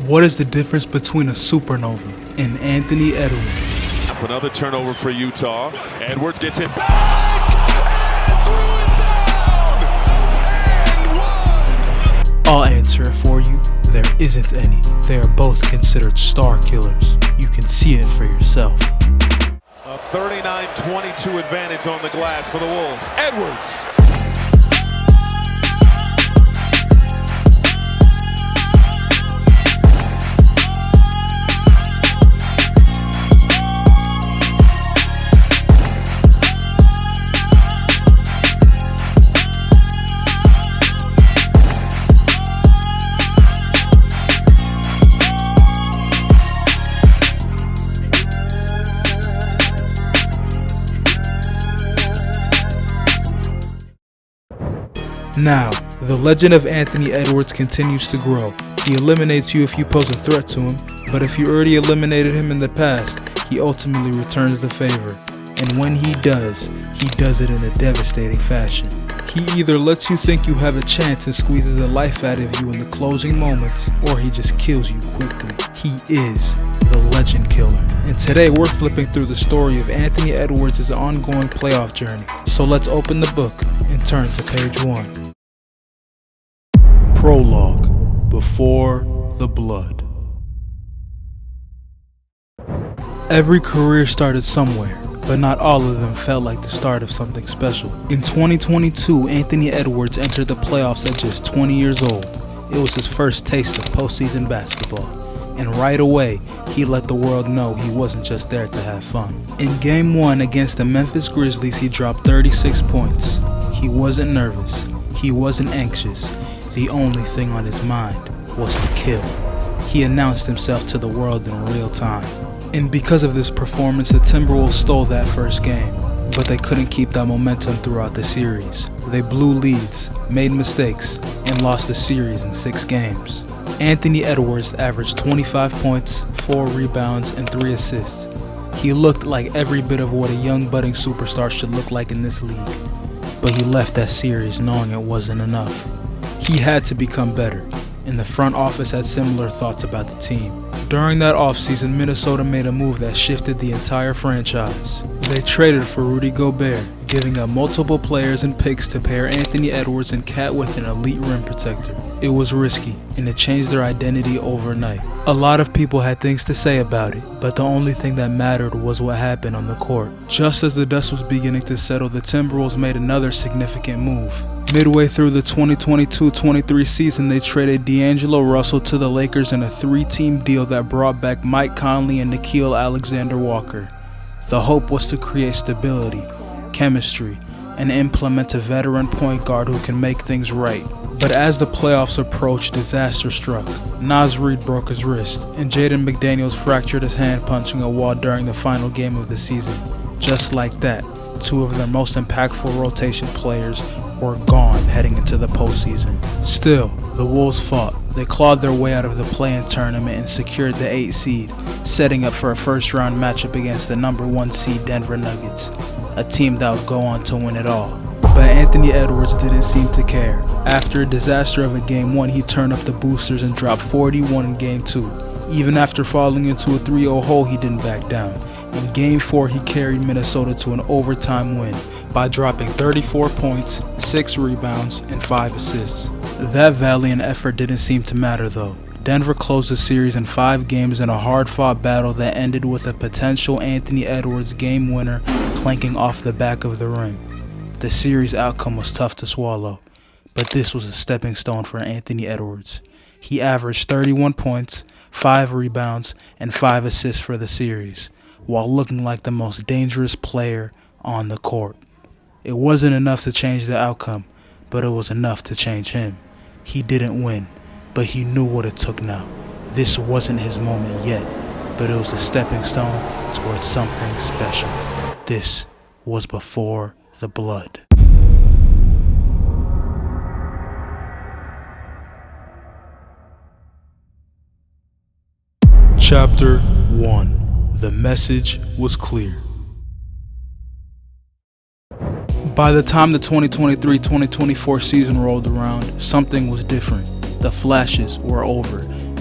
What is the difference between a supernova and Anthony Edwards? Another turnover for Utah. Edwards gets it back and threw it down and one. I'll answer it for you. There isn't any. They are both considered star killers. You can see it for yourself. A 39-22 advantage on the glass for the Wolves. Edwards. Now, the legend of Anthony Edwards continues to grow. He eliminates you if you pose a threat to him, but if you already eliminated him in the past, he ultimately returns the favor. And when he does it in a devastating fashion. He either lets you think you have a chance and squeezes the life out of you in the closing moments, or he just kills you quickly. He is the legend killer. And today we're flipping through the story of Anthony Edwards' ongoing playoff journey. So let's open the book and turn to page 1. Prologue, Before the Blood. Every career started somewhere, but not all of them felt like the start of something special. In 2022, Anthony Edwards entered the playoffs at just 20 years old. It was his first taste of postseason basketball. And right away, he let the world know he wasn't just there to have fun. In Game 1 against the Memphis Grizzlies, he dropped 36 points. He wasn't nervous. He wasn't anxious. The only thing on his mind was to kill. He announced himself to the world in real time. And because of this performance, the Timberwolves stole that first game. But they couldn't keep that momentum throughout the series. They blew leads, made mistakes, and lost the series in 6 games. Anthony Edwards averaged 25 points, 4 rebounds, and 3 assists. He looked like every bit of what a young budding superstar should look like in this league. But he left that series knowing it wasn't enough. He had to become better, and the front office had similar thoughts about the team. During that offseason, Minnesota made a move that shifted the entire franchise. They traded for Rudy Gobert, giving up multiple players and picks to pair Anthony Edwards and Cat with an elite rim protector. It was risky, and it changed their identity overnight. A lot of people had things to say about it, but the only thing that mattered was what happened on the court. Just as the dust was beginning to settle, the Timberwolves made another significant move. Midway through the 2022-23 season, they traded D'Angelo Russell to the Lakers in a 3-team deal that brought back Mike Conley and Nickeil Alexander-Walker. The hope was to create stability, chemistry, and implement a veteran point guard who can make things right. But as the playoffs approached, disaster struck. Naz Reid broke his wrist, and Jaden McDaniels fractured his hand punching a wall during the final game of the season. Just like that, 2 of their most impactful rotation players were gone heading into the postseason. Still, the Wolves fought. They clawed their way out of the play-in tournament and secured the 8th seed, setting up for a first-round matchup against the number 1 seed Denver Nuggets, a team that would go on to win it all. But Anthony Edwards didn't seem to care. After a disaster of a Game 1, he turned up the boosters and dropped 41 in Game 2. Even after falling into a 3-0 hole, he didn't back down. In Game 4, he carried Minnesota to an overtime win by dropping 34 points, 6 rebounds, and 5 assists. That valiant effort didn't seem to matter though. Denver closed the series in 5 games in a hard-fought battle that ended with a potential Anthony Edwards game winner clanking off the back of the rim. The series outcome was tough to swallow, but this was a stepping stone for Anthony Edwards. He averaged 31 points, 5 rebounds, and 5 assists for the series, while looking like the most dangerous player on the court. It wasn't enough to change the outcome, but it was enough to change him. He didn't win, but he knew what it took now. This wasn't his moment yet, but it was a stepping stone towards something special. This was before the blood. Chapter 1. The message was clear. By the time the 2023-2024 season rolled around, something was different. The flashes were over.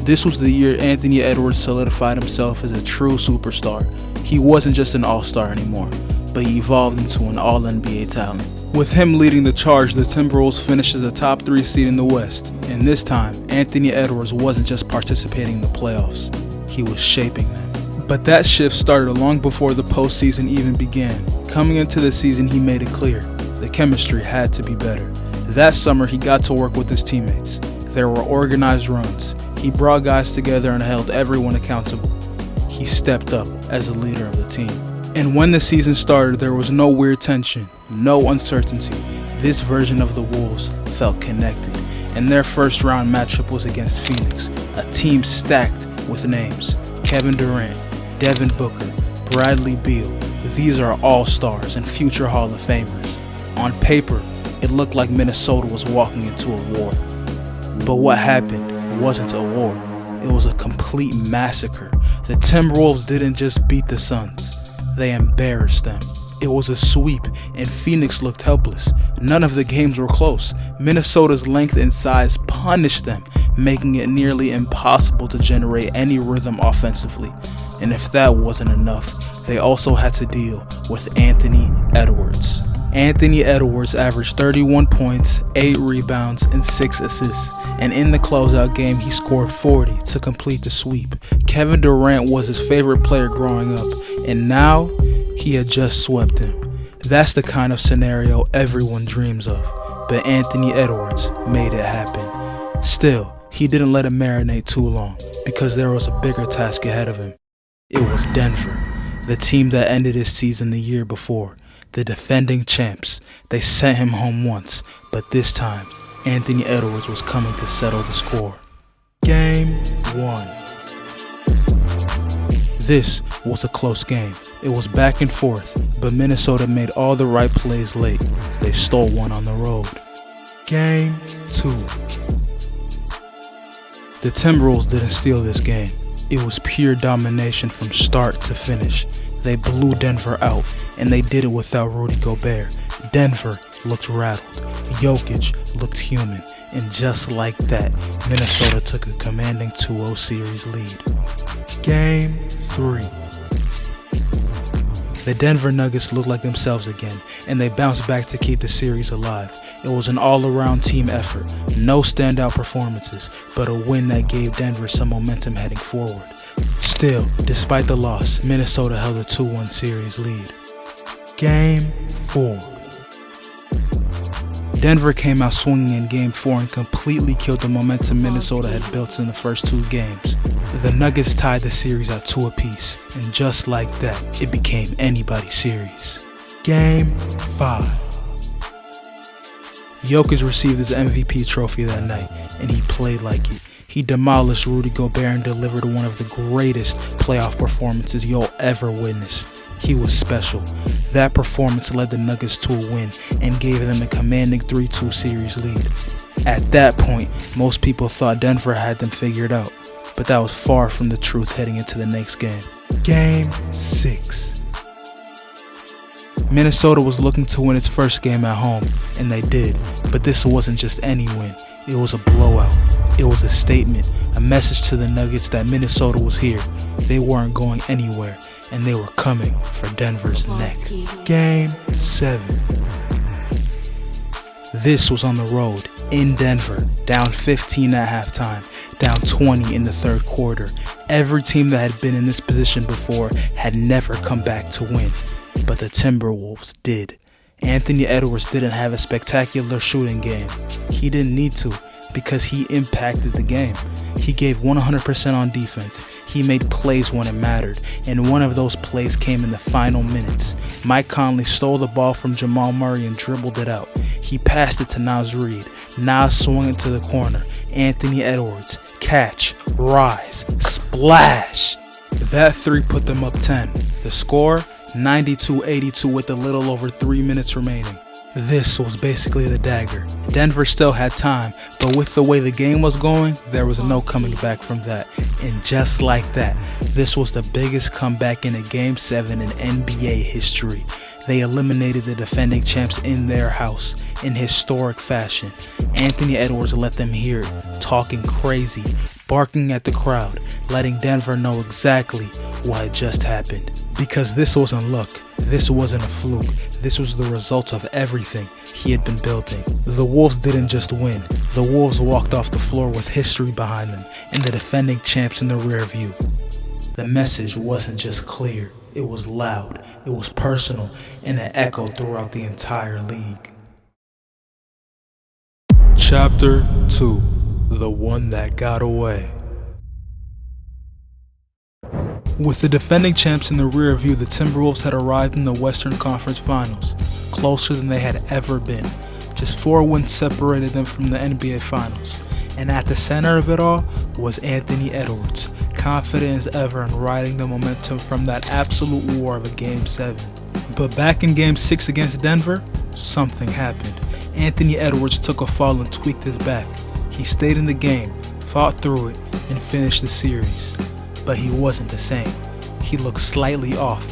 This was the year Anthony Edwards solidified himself as a true superstar. He wasn't just an all-star anymore, but he evolved into an all-NBA talent. With him leading the charge, the Timberwolves finished as the top 3 seed in the West, and this time, Anthony Edwards wasn't just participating in the playoffs, he was shaping them. But that shift started long before the postseason even began. Coming into the season, he made it clear, the chemistry had to be better. That summer, he got to work with his teammates. There were organized runs. He brought guys together and held everyone accountable. He stepped up as the leader of the team. And when the season started, there was no weird tension, no uncertainty. This version of the Wolves felt connected, and their first round matchup was against Phoenix, a team stacked with names. Kevin Durant, Devin Booker, Bradley Beal. These are all stars and future Hall of Famers. On paper, it looked like Minnesota was walking into a war. But what happened wasn't a war. It was a complete massacre. The Timberwolves didn't just beat the Suns. They embarrassed them. It was a sweep, and Phoenix looked helpless. None of the games were close. Minnesota's length and size punished them, making it nearly impossible to generate any rhythm offensively. And if that wasn't enough, they also had to deal with Anthony Edwards. Anthony Edwards averaged 31 points, 8 rebounds, and 6 assists. And in the closeout game, he scored 40 to complete the sweep. Kevin Durant was his favorite player growing up, and now he had just swept him. That's the kind of scenario everyone dreams of, but Anthony Edwards made it happen. Still, he didn't let it marinate too long, because there was a bigger task ahead of him. It was Denver, the team that ended his season the year before. The defending champs. They sent him home once, but this time, Anthony Edwards was coming to settle the score. Game 1. This was a close game. It was back and forth, but Minnesota made all the right plays late. They stole one on the road. Game 2. The Timberwolves didn't steal this game. It was pure domination from start to finish. They blew Denver out, and they did it without Rudy Gobert. Denver looked rattled. Jokic looked human. And just like that, Minnesota took a commanding 2-0 series lead. Game 3. The Denver Nuggets looked like themselves again, and they bounced back to keep the series alive. It was an all-around team effort. No standout performances, but a win that gave Denver some momentum heading forward. Still, despite the loss, Minnesota held a 2-1 series lead. Game 4. Denver came out swinging in Game 4 and completely killed the momentum Minnesota had built in the first 2 games. The Nuggets tied the series at 2 apiece, and just like that, it became anybody's series. Game 5. Jokic received his MVP trophy that night, and he played like it. He demolished Rudy Gobert and delivered one of the greatest playoff performances you'll ever witness. He was special. That performance led the Nuggets to a win and gave them a commanding 3-2 series lead. At that point, most people thought Denver had them figured out, but that was far from the truth heading into the next game. Game 6. Minnesota was looking to win its first game at home, and they did, but this wasn't just any win. It was a blowout. It was a statement, a message to the Nuggets that Minnesota was here. They weren't going anywhere, and they were coming for Denver's neck. Game 7. This was on the road, in Denver, down 15 at halftime, down 20 in the third quarter. Every team that had been in this position before had never come back to win, but the Timberwolves did. Anthony Edwards didn't have a spectacular shooting game. He didn't need to, because he impacted the game. He gave 100% on defense. He made plays when it mattered, and one of those plays came in the final minutes. Mike Conley stole the ball from Jamal Murray and dribbled it out. He passed it to Naz Reid. Naz swung it to the corner. Anthony Edwards, catch, rise, splash. That 3 put them up 10. The score, 92-82 with a little over 3 minutes remaining. This was basically the dagger. Denver still had time, but with the way the game was going, there was no coming back from that. And just like that, this was the biggest comeback in a Game 7 in NBA history. They eliminated the defending champs in their house in historic fashion. Anthony Edwards let them hear it, talking crazy, barking at the crowd, letting Denver know exactly what had just happened. Because this wasn't luck, this wasn't a fluke, this was the result of everything he had been building. The Wolves didn't just win, the Wolves walked off the floor with history behind them and the defending champs in the rear view. The message wasn't just clear, it was loud, it was personal, and it echoed throughout the entire league. Chapter 2: The One That Got Away. With the defending champs in the rear view, the Timberwolves had arrived in the Western Conference Finals, closer than they had ever been. Just 4 wins separated them from the NBA Finals, and at the center of it all was Anthony Edwards, confident as ever in riding the momentum from that absolute war of a Game 7. But back in Game 6 against Denver, something happened. Anthony Edwards took a fall and tweaked his back. He stayed in the game, fought through it, and finished the series. But he wasn't the same. He looked slightly off,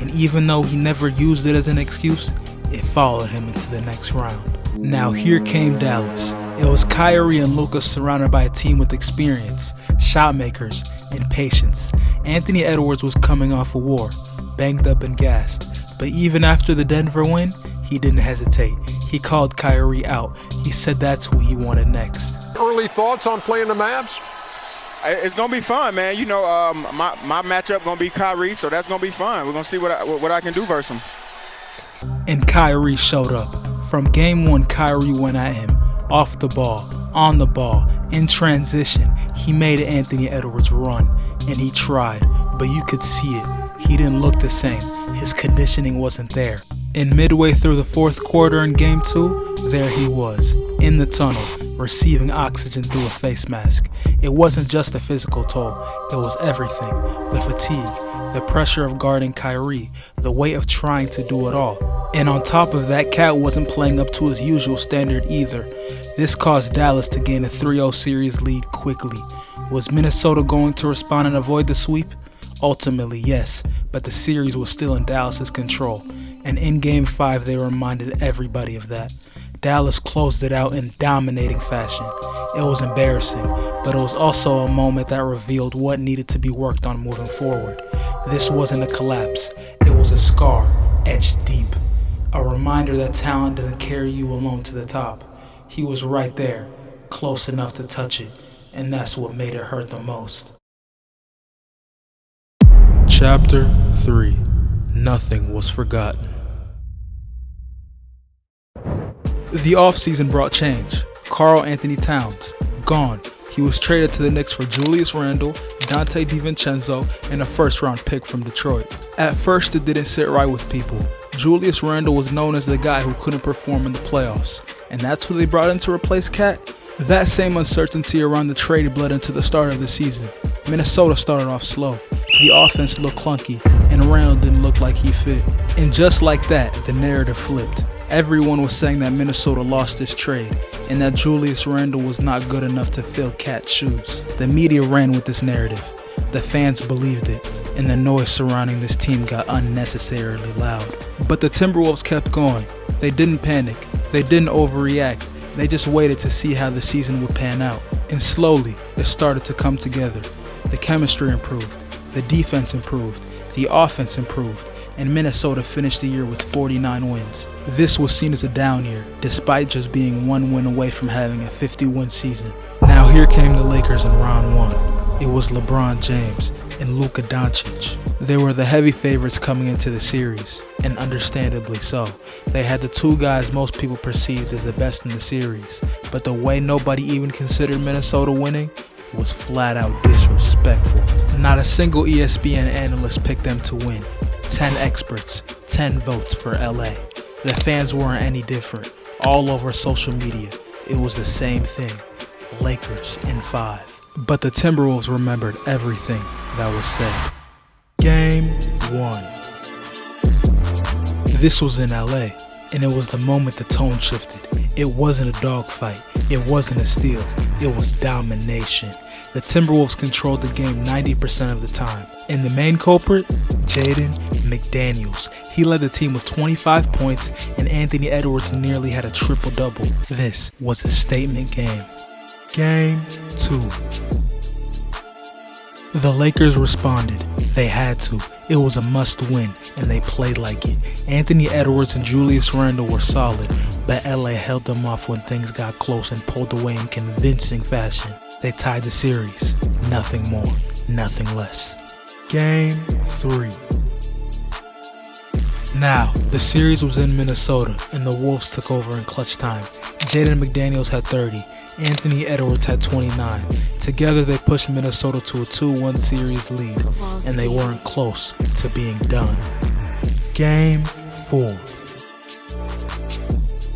and even though he never used it as an excuse, it followed him into the next round. Now here came Dallas. It was Kyrie and Luka surrounded by a team with experience, shot makers, and patience. Anthony Edwards was coming off a war, banged up and gassed. But even after the Denver win, he didn't hesitate. He called Kyrie out. He said that's who he wanted next. Early thoughts on playing the Mavs? It's gonna be fun, man. You know, my matchup gonna be Kyrie, so that's gonna be fun. We're gonna see what I can do versus him. And Kyrie showed up. From Game 1, Kyrie went at him, off the ball, on the ball, in transition. He made Anthony Edwards run, and he tried, but you could see it. He didn't look the same. His conditioning wasn't there. And midway through the fourth quarter in Game 2, there he was, in the tunnel, receiving oxygen through a face mask. It wasn't just a physical toll, it was everything. The fatigue, the pressure of guarding Kyrie, the weight of trying to do it all. And on top of that, Cat wasn't playing up to his usual standard either. This caused Dallas to gain a 3-0 series lead quickly. Was Minnesota going to respond and avoid the sweep? Ultimately, yes, but the series was still in Dallas's control. And in Game 5, they reminded everybody of that. Dallas closed it out in dominating fashion. It was embarrassing, but it was also a moment that revealed what needed to be worked on moving forward. This wasn't a collapse, it was a scar etched deep. A reminder that talent doesn't carry you alone to the top. He was right there, close enough to touch it, and that's what made it hurt the most. Chapter 3: Nothing Was Forgotten. The offseason brought change. Karl Anthony Towns, gone. He was traded to the Knicks for Julius Randle, Dante DiVincenzo, and a first-round pick from Detroit. At first, it didn't sit right with people. Julius Randle was known as the guy who couldn't perform in the playoffs, and that's who they brought in to replace Cat. That same uncertainty around the trade bled into the start of the season. Minnesota started off slow. The offense looked clunky, and Randle didn't look like he fit. And just like that, the narrative flipped. Everyone was saying that Minnesota lost this trade, and that Julius Randle was not good enough to fill Cat's shoes. The media ran with this narrative. The fans believed it, and the noise surrounding this team got unnecessarily loud. But the Timberwolves kept going. They didn't panic. They didn't overreact. They just waited to see how the season would pan out. And slowly, it started to come together. The chemistry improved. The defense improved. The offense improved. And Minnesota finished the year with 49 wins. This was seen as a down year, despite just being 1 win away from having a 50-win season. Now here came the Lakers in round 1. It was LeBron James and Luka Doncic. They were the heavy favorites coming into the series, and understandably so. They had the 2 guys most people perceived as the best in the series, but the way nobody even considered Minnesota winning was flat out disrespectful. Not a single ESPN analyst picked them to win. 10 experts, 10 votes for LA. The fans weren't any different. All over social media, it was the same thing. Lakers in 5. But the Timberwolves remembered everything that was said. Game 1. This was in LA, and it was the moment the tone shifted. It wasn't a dogfight. It wasn't a steal. It was domination. The Timberwolves controlled the game 90% of the time. And the main culprit? Jaden McDaniels. He led the team with 25 points, and Anthony Edwards nearly had a triple-double. This was a statement game. Game 2. The Lakers responded. They had to. It was a must-win, and they played like it. Anthony Edwards and Julius Randle were solid, but LA held them off when things got close and pulled away in convincing fashion. They tied the series. Nothing more, nothing less. Game 3. Now, the series was in Minnesota, and the Wolves took over in clutch time. Jaden McDaniels had 30. Anthony Edwards had 29. Together they pushed Minnesota to a 2-1 series lead, and they weren't close to being done. Game 4.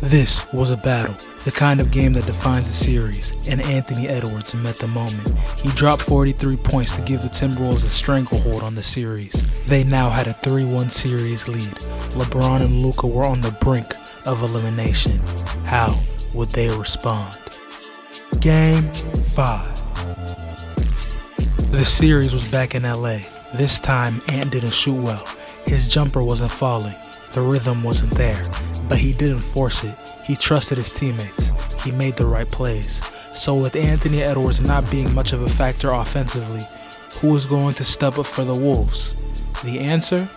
This was a battle, the kind of game that defines a series, and Anthony Edwards met the moment. He dropped 43 points to give the Timberwolves a stranglehold on the series. They now had a 3-1 series lead. LeBron and Luka were on the brink of elimination. How would they respond? Game 5. The series was back in LA. This time, Ant didn't shoot well. His jumper wasn't falling. The rhythm wasn't there. But he didn't force it. He trusted his teammates. He made the right plays. So with Anthony Edwards not being much of a factor offensively, who was going to step up for the Wolves? The answer?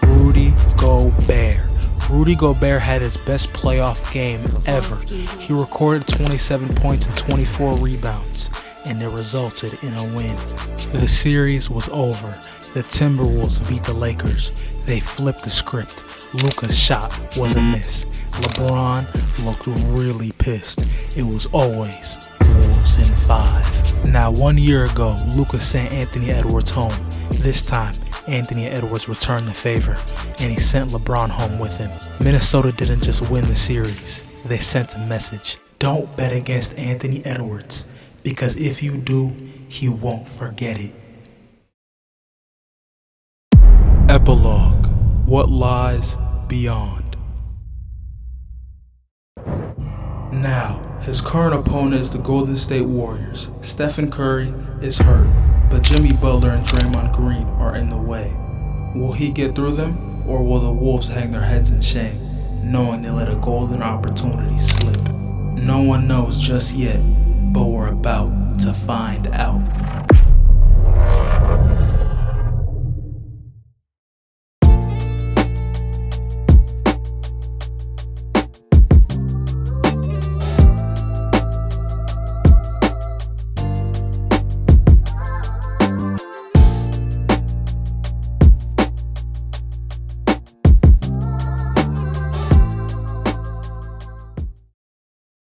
Rudy Gobert. Rudy Gobert had his best playoff game ever. He recorded 27 points and 24 rebounds, and it resulted in a win. The series was over. The Timberwolves beat the Lakers. They flipped the script. Luka's shot was a miss. LeBron looked really pissed. It was always Wolves in 5. Now, 1 year ago, Luka sent Anthony Edwards home. This time, Anthony Edwards returned the favor, and he sent LeBron home with him. Minnesota didn't just win the series, they sent a message. Don't bet against Anthony Edwards, because if you do, he won't forget it. Epilogue. What lies beyond? Now, his current opponent is the Golden State Warriors. Stephen Curry is hurt, but Jimmy Butler and Draymond Green are in the way. Will he get through them, or will the Wolves hang their heads in shame, knowing they let a golden opportunity slip? No one knows just yet, but we're about to find out.